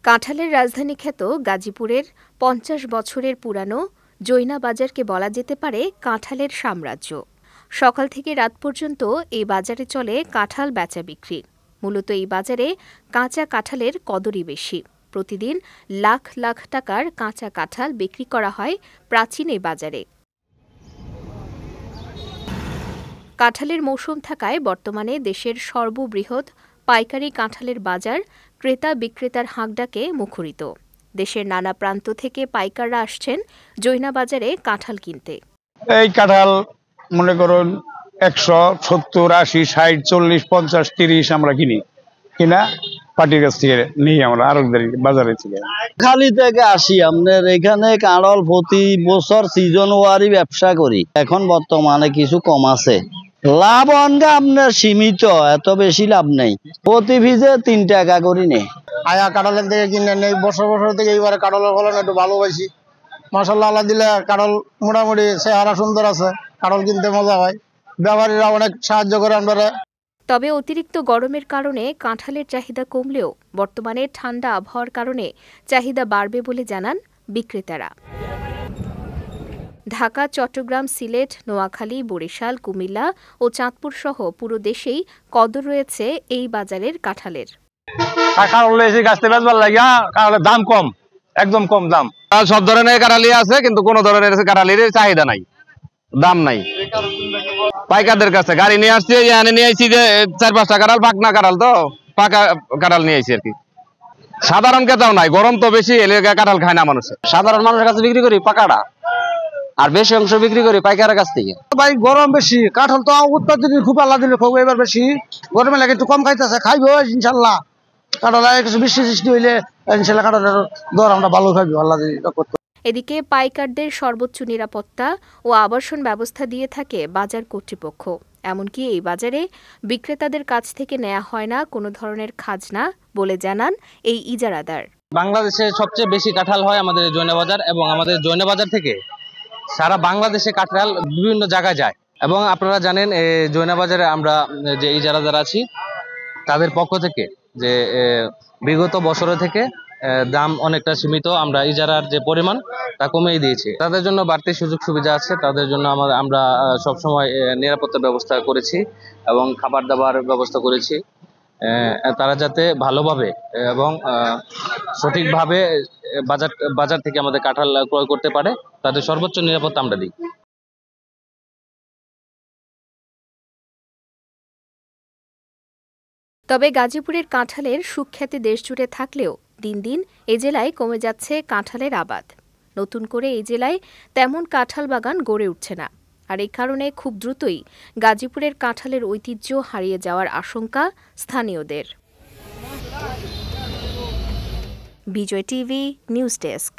কাঁঠালের রাজধানী খ্যাত গাজীপুরের ৫০ বছরের পুরানো জৈনা বাজারকে বলা যেতে পারে কাঁঠালের সাম্রাজ্য। সকাল থেকে রাত পর্যন্ত এই বাজারে চলে কাঁঠাল বেচা বিক্রি। মূলত এই বাজারে কাঁচা কাঁঠালের কদরই বেশি। প্রতিদিন লাখ লাখ টাকার কাঁচা কাঁঠাল বিক্রি করা হয় প্রাচীন এই বাজারে। কাঁঠালের মৌসুম থাকায় বর্তমানে দেশের সর্ববৃহৎ পাইকারি কাঁঠালের বাজার ক্রেতা বিক্রেতার হাঁকডাকে মুখরিত। দেশের নানা প্রান্ত থেকে পাইকাররা আসছেন জৈনা বাজারে কাঁঠাল কিনতে। এই কাঁঠাল মনে করুন ১৭০, ৮০, ৬০, ৪০, ৫০, ৩০ আমরা কিনা পার্টির কাছ থেকে নিই আমরা আরকদের বাজারে থেকে। খালি থেকে আসি আপনার এখানে কাঁঠাল প্রতি বছর সিজন ওয়ারি ব্যবসা করি। এখন বর্তমানে কিছু কম আছে, লাভ অনগা আপনার সীমিত, এত বেশি লাভ নেই। প্রতি পিসে ৩ টাকা করি নেই। আয়া কাঁঠালের থেকে কিনে নেই, বছর থেকে এইবারে কাঁঠালের ফলন একটু ভালো পাইছি। মাশাআল্লাহ, আল্লাহ দিলে কাঁঠাল মোটামুটি চেহারা সুন্দর আছে, কাঁঠাল কিনতে মজা হয়, ব্যাপারীরা অনেক সাহায্য করে আমরা। তবে অতিরিক্ত গরমের কারণে কাঁঠালের চাহিদা কমলেও বর্তমানে ঠান্ডা আবহাওয়ার কারণে চাহিদা বাড়বে বলে জানান বিক্রেতারা। ঢাকা, চট্টগ্রাম, সিলেট, নোয়াখালী, বরিশাল, কুমিল্লা ও চাঁদপুর সহ পুরো দেশেই কদর রয়েছে এই বাজারের কাঁঠালের। দাম কম, একদম কম দাম। সব ধরনের কাঁঠালি আছে, কিন্তু কোন ধরনের কাঁঠালির চাহিদা নাই, দাম নাই। পাইকারদের কাছে গাড়ি নিয়ে আসছি, নিয়ে আসছি যে ৪-৫টা কাঁঠাল, পাকনা কাঁঠাল, তো পাকা কাঁঠাল নিয়ে আসছি আর কি। সাধারণ ক্রেতাও নাই, গরম তো বেশি, কাঁঠাল খায় না মানুষ। সাধারণ মানুষের কাছে বিক্রি করি পাকাটা, আর বেশি অংশ বিক্রি করি পাইকারের কাছ থেকে। ভাই গরম বেশি, কাঁঠাল তো উৎপাদন খুব আল্লাহ দিলে খুব এবার বেশি গরমে লাগে, একটু কম খাইতেছে, খাইবো ইনশাল্লাহ। কাঁঠাল কিছু বৃষ্টি সৃষ্টি হইলে ইনশাল্লাহ কাঁঠালের দর আমরা ভালো খাইবো আল্লাহ দিলে। এদিকে পাইকারদের সর্বোচ্চ নিরাপত্তা ও আবাসন ব্যবস্থা দিয়ে থাকে বাজার কর্তৃপক্ষ। এমনকি এই বাজারে বিক্রেতাদের কাছ থেকে নেওয়া হয় না কোনো ধরনের খাজনা বলে জানান এই ইজারাদার। বাংলাদেশে সবচেয়ে বেশি কাঁঠাল হয় আমাদের জৈনা বাজার, এবং আমাদের জৈনা বাজার থেকে সারা বাংলাদেশে কাঁঠাল বিভিন্ন জায়গায় যায়। এবং আপনারা জানেন জৈনা বাজারে আমরা যে ইজারাদার আছি তাদের পক্ষ থেকে যে বিগত বছরে থেকে দাম অনেকটা সীমিত, আমরা ইজারার যে পরিমাণ তা কমিয়ে দিয়েছি। তাদের জন্য বাড়তি সুযোগ সুবিধা আছে, তাদের জন্য আমরা সবসময় নিরাপত্তা ব্যবস্থা করেছি এবং খাবার দাবার ব্যবস্থা করেছি। তারা যাতে ভালোভাবে এবং সঠিকভাবে বাজার থেকে আমাদের কাঁঠাল ক্রয় করতে পারে, তাদের সর্বোচ্চ নিরাপত্তা আমরা দিই। তবে গাজীপুরের কাঁঠালের সুখ্যাতি দেশজুড়ে থাকলেও দিন দিন এ জেলায় কমে যাচ্ছে কাঁঠালের আবাদ। নতুন করে এই জেলায় তেমন কাঁঠাল বাগান গড়ে উঠছে না, আর এই কারণে খুব দ্রুতই গাজীপুরের কাঁঠালের ঐতিহ্য হারিয়ে যাওয়ার আশঙ্কা স্থানীয়দের। বিজয় টিভি নিউজ ডেস্ক।